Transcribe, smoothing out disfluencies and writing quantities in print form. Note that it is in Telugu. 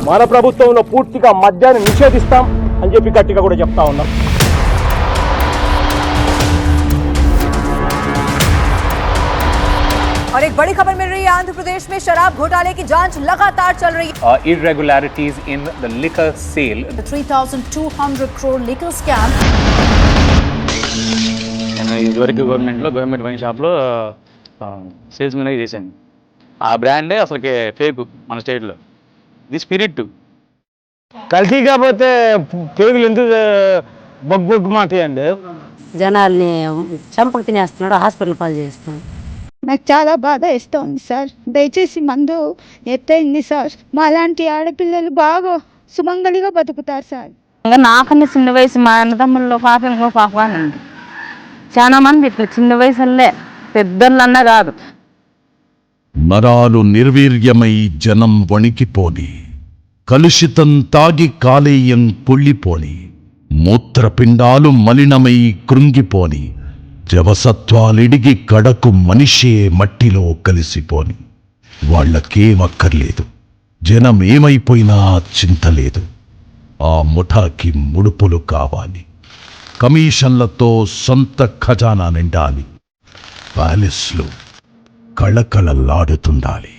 మన ప్రభుత్వంలో పూర్తిగా మద్యాన్ని నిషేధిస్తాం అని చెప్పి గట్టిగా కూడా చెప్తా ఉన్నాం. और एक बड़ी खबर मिल रही है, आंध्र प्रदेश में शराब घोटाले की जांच लगातार चल रही है. Irregularities in the liquor sale. The 3,200 crore liquor scam. ఇదివరకు గవర్నమెంట్ వైన్ షాప్లో సేల్స్ మెన్ చేశాను. ఆ బ్రాండే అసలుకి ఫేక్ మన స్టేట్లో. ఇది స్పిరిట్ కల్తీ కాకపోతే పేగులు ఎందుకు బొగ్గు మాతాయండి. జనాల్ని చంపకు తినేస్తున్నాడు, హాస్పిటల్ పాలు చేస్తున్నాడు. నాకు చాలా బాధ వేస్తుంది సార్. దయచేసి మందు ఎత్తైంది సార్. మా లాంటి ఆడపిల్లలు బాగా సుమంగలిగా బతుకుతారు సార్. ఇంకా నాకన్నా చిన్న వయసు మా అన్నదమ్ముల్లో పాప ఉంది. చాలా మంది ఇట్లా చిన్న వయసులే, పెద్దోళ్ళన్నా కాదు. నరాలు నిర్వీర్యమై జనం వణికిపోని, కలుషితం తాగి కాలేయం పొళ్ళిపోని, మూత్రపిండాలు మలినమై కృంగిపోని, జవసత్వాలిడిగి కడకు మనిషే మట్టిలో కలిసిపోని. వాళ్ళకేమక్కర్లేదు, జనమేమైపోయినా చింతలేదు. ఆ ముఠాకి ముడుపులు కావాలి, కమిషన్లతో సొంత ఖజానా నిండాలి, ప్యాలెస్లు కళకళలాడుతుండాలి.